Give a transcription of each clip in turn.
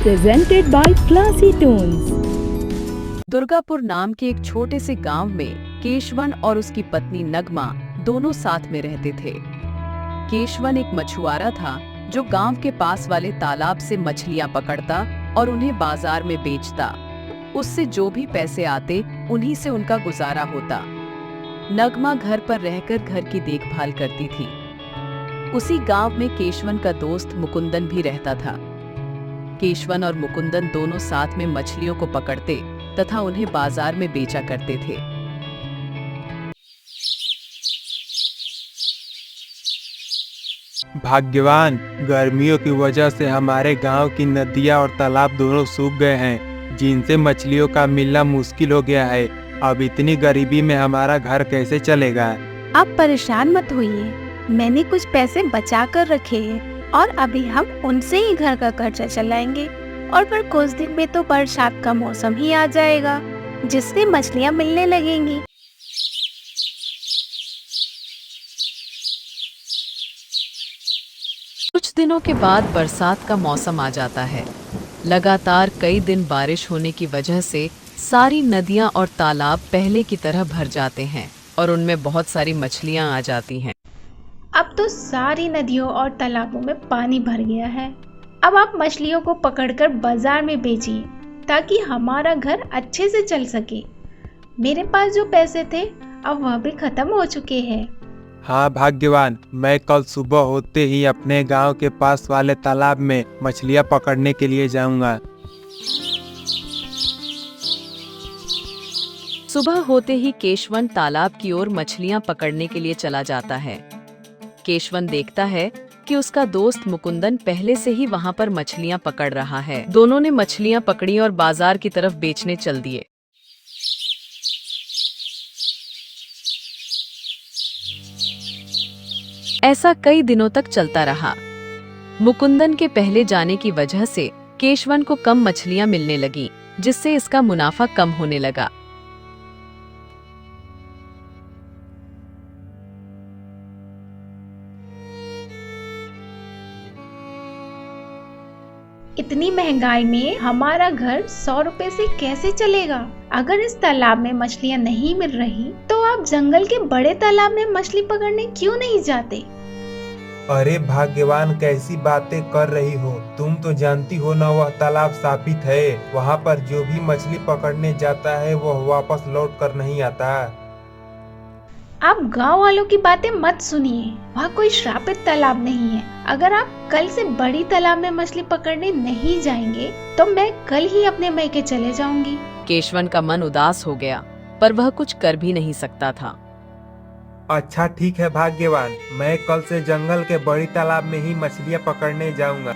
Presented by Classy Tones। Durgapur नाम के एक छोटे से गांव में केशवन और उसकी पत्नी नगमा दोनों साथ में रहते थे। केशवन एक मछुआरा था जो गांव के पास वाले तालाब से मछलियां पकड़ता और उन्हें बाजार में बेचता। उससे जो भी पैसे आते उन्हीं से उनका गुजारा होता। नगमा घर पर रहकर घर की देखभाल करती थी। उसी गांव में केशवन का दोस्त मुकुंदन भी रहता था। केशवन और मुकुंदन दोनों साथ में मछलियों को पकड़ते तथा उन्हें बाजार में बेचा करते थे। भाग्यवान, गर्मियों की वजह से हमारे गांव की नदियां और तालाब दोनों सूख गए हैं, जिनसे मछलियों का मिलना मुश्किल हो गया है। अब इतनी गरीबी में हमारा घर कैसे चलेगा? आप परेशान मत होइए, मैंने कुछ पैसे बचा कर रखे हैं और अभी हम उनसे ही घर का खर्चा चलाएंगे। और फिर कुछ दिन में तो बरसात का मौसम ही आ जाएगा, जिससे मछलियाँ मिलने लगेंगी। कुछ दिनों के बाद बरसात का मौसम आ जाता है। लगातार कई दिन बारिश होने की वजह से सारी नदियां और तालाब पहले की तरह भर जाते हैं और उनमें बहुत सारी मछलियां आ जाती हैं। अब तो सारी नदियों और तालाबों में पानी भर गया है। अब आप मछलियों को पकड़कर बाजार में बेचिए ताकि हमारा घर अच्छे से चल सके। मेरे पास जो पैसे थे अब वह भी खत्म हो चुके हैं। हाँ भाग्यवान, मैं कल सुबह होते ही अपने गांव के पास वाले तालाब में मछलियां पकड़ने के लिए जाऊंगा। सुबह होते ही केशवन तालाब की ओर मछलियां पकड़ने के लिए चला जाता है। केशवन देखता है कि उसका दोस्त मुकुंदन पहले से ही वहां पर मछलियां पकड़ रहा है। दोनों ने मछलियां पकड़ी और बाजार की तरफ बेचने चल दिए। ऐसा कई दिनों तक चलता रहा। मुकुंदन के पहले जाने की वजह से केशवन को कम मछलियां मिलने लगी, जिससे इसका मुनाफा कम होने लगा। इतनी महंगाई में हमारा घर 100 रुपए से कैसे चलेगा? अगर इस तालाब में मछलियाँ नहीं मिल रही तो आप जंगल के बड़े तालाब में मछली पकड़ने क्यों नहीं जाते? अरे भाग्यवान, कैसी बातें कर रही हो? तुम तो जानती हो ना, वह तालाब शापित है। वहाँ पर जो भी मछली पकड़ने जाता है वह वापस लौट कर नहीं आता। आप गांव वालों की बातें मत सुनिए, वहाँ कोई श्रापित तालाब नहीं है। अगर आप कल से बड़ी तालाब में मछली पकड़ने नहीं जाएंगे तो मैं कल ही अपने मैके चले जाऊंगी। केशवन का मन उदास हो गया, पर वह कुछ कर भी नहीं सकता था। अच्छा ठीक है भाग्यवान, मैं कल से जंगल के बड़ी तालाब में ही मछलियाँ पकड़ने जाऊंगा।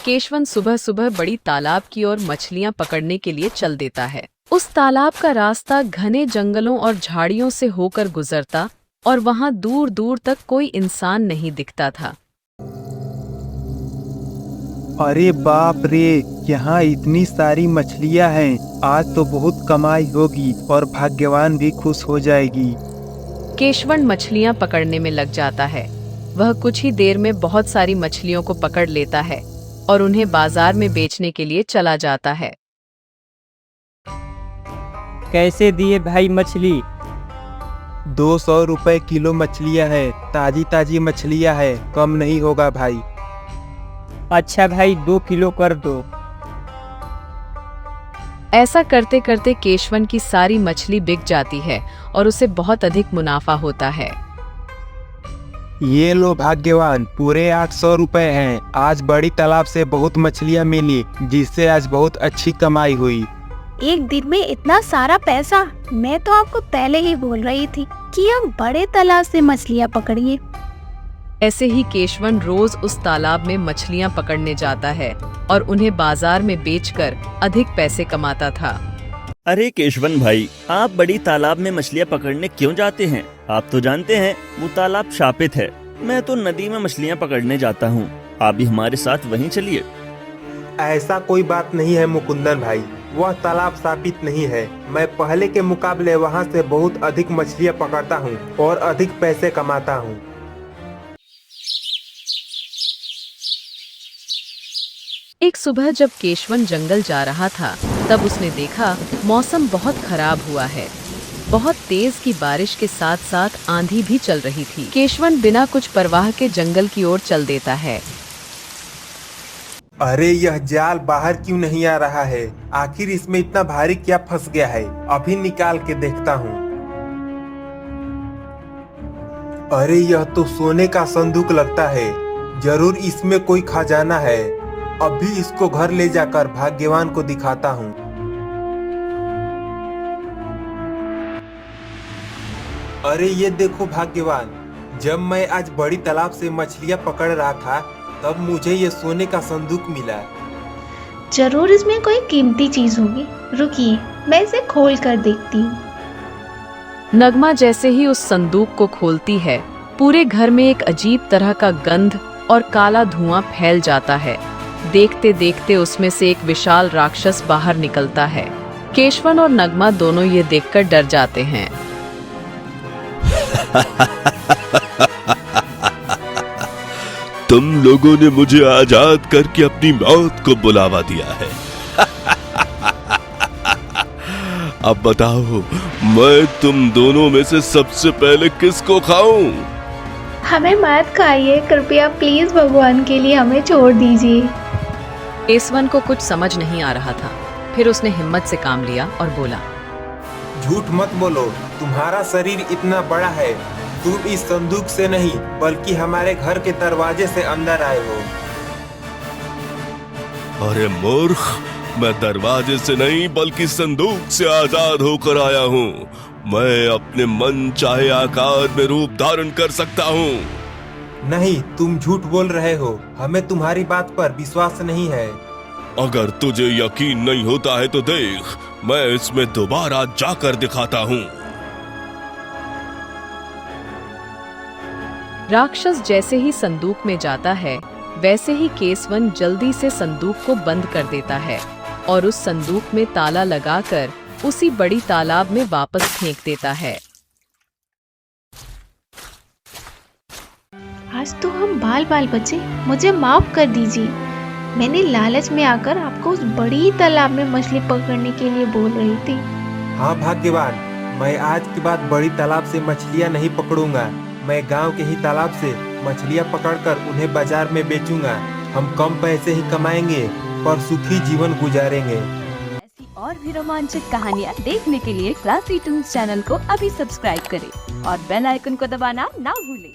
केशवन सुबह सुबह बड़ी तालाब की ओर मछलियां पकड़ने के लिए चल देता है। उस तालाब का रास्ता घने जंगलों और झाड़ियों से होकर गुजरता और वहां दूर दूर तक कोई इंसान नहीं दिखता था। अरे बाप रे, यहाँ इतनी सारी मछलियाँ हैं। आज तो बहुत कमाई होगी और भाग्यवान भी खुश हो जाएगी। केशवन मछलियां पकड़ने में लग जाता है। वह कुछ ही देर में बहुत सारी मछलियों को पकड़ लेता है और उन्हें बाजार में बेचने के लिए चला जाता है। कैसे दिए भाई मछली? 200 रुपए किलो मछलियाँ है। ताजी ताजी मछलियाँ है, कम नहीं होगा भाई। अच्छा भाई, 2 किलो कर दो। ऐसा करते करते केशवन की सारी मछली बिक जाती है और उसे बहुत अधिक मुनाफा होता है। ये लो भाग्यवान, पूरे 800 रुपए हैं। आज बड़ी तालाब से बहुत मछलियाँ मिली, जिससे आज बहुत अच्छी कमाई हुई। एक दिन में इतना सारा पैसा? मैं तो आपको पहले ही बोल रही थी कि आप बड़े तालाब से मछलियाँ पकड़िए। ऐसे ही केशवन रोज उस तालाब में मछलियां पकड़ने जाता है और उन्हें बाजार में बेचकर अधिक पैसे कमाता था। अरे केशवन भाई, आप बड़ी तालाब में मछलियाँ पकड़ने क्यों जाते हैं? आप तो जानते हैं वो तालाब शापित है। मैं तो नदी में मछलियाँ पकड़ने जाता हूँ, आप भी हमारे साथ वहीं चलिए। ऐसा कोई बात नहीं है मुकुंदन भाई, वह तालाब शापित नहीं है। मैं पहले के मुकाबले वहाँ से बहुत अधिक मछलियाँ पकड़ता हूँ और अधिक पैसे कमाता हूँ। एक सुबह जब केशवन जंगल जा रहा था, तब उसने देखा मौसम बहुत खराब हुआ है। बहुत तेज की बारिश के साथ साथ आंधी भी चल रही थी। केशवन बिना कुछ परवाह के जंगल की ओर चल देता है। अरे यह जाल बाहर क्यों नहीं आ रहा है? आखिर इसमें इतना भारी क्या फंस गया है? अभी निकाल के देखता हूँ। अरे यह तो सोने का संदूक लगता है। जरूर इसमें कोई खजाना है। अभी इसको घर ले जाकर भाग्यवान को दिखाता हूँ। अरे ये देखो भाग्यवान, जब मैं आज बड़ी तालाब से मछलियाँ पकड़ रहा था तब मुझे ये सोने का संदूक मिला। जरूर इसमें कोई कीमती चीज होगी। रुकिए, मैं इसे खोल कर देखती हूँ। नगमा जैसे ही उस संदूक को खोलती है, पूरे घर में एक अजीब तरह का गंध और काला धुआं फैल जाता है। देखते देखते उसमें से एक विशाल राक्षस बाहर निकलता है। केशवन और नगमा दोनों ये देखकर डर जाते हैं। तुम लोगों ने मुझे आजाद करके अपनी मौत को बुलावा दिया है। अब बताओ, मैं तुम दोनों में से सबसे पहले किसको खाऊं? हमें मत खाइए, कृपया प्लीज, भगवान के लिए हमें छोड़ दीजिए। केशवन को कुछ समझ नहीं आ रहा था। फिर उसने हिम्मत से काम लिया और बोला, झूठ मत बोलो, तुम्हारा शरीर इतना बड़ा है। तुम इस संदूक से नहीं बल्कि हमारे घर के दरवाजे से अंदर आए हो। अरे मूर्ख, मैं दरवाजे से नहीं बल्कि संदूक से आजाद होकर आया हूँ। मैं अपने मन चाहे आकार में रूप धारण कर सकता हूँ। नहीं, तुम झूठ बोल रहे हो। हमें तुम्हारी बात पर विश्वास नहीं है। अगर तुझे यकीन नहीं होता है तो देख, मैं इसमें दोबारा जाकर दिखाता हूँ। राक्षस जैसे ही संदूक में जाता है, वैसे ही केशवन जल्दी से संदूक को बंद कर देता है और उस संदूक में ताला लगाकर उसी बड़ी तालाब में वापस फेंक देता है। आज तो हम बाल बाल बचे, मुझे माफ कर दीजिए। मैंने लालच में आकर आपको उस बड़ी तालाब में मछली पकड़ने के लिए बोल रही थी। हाँ भाग्यवान, मैं आज के बाद बड़ी तालाब से मछलियाँ नहीं पकड़ूंगा। मैं गांव के ही तालाब से मछलियाँ पकड़कर उन्हें बाजार में बेचूंगा। हम कम पैसे ही कमाएंगे पर सुखी जीवन गुजारेंगे। ऐसी और भी रोमांचक कहानियाँ देखने के लिए क्लासी टून्स चैनल को अभी सब्सक्राइब करें और बेल आइकन को दबाना ना भूलें।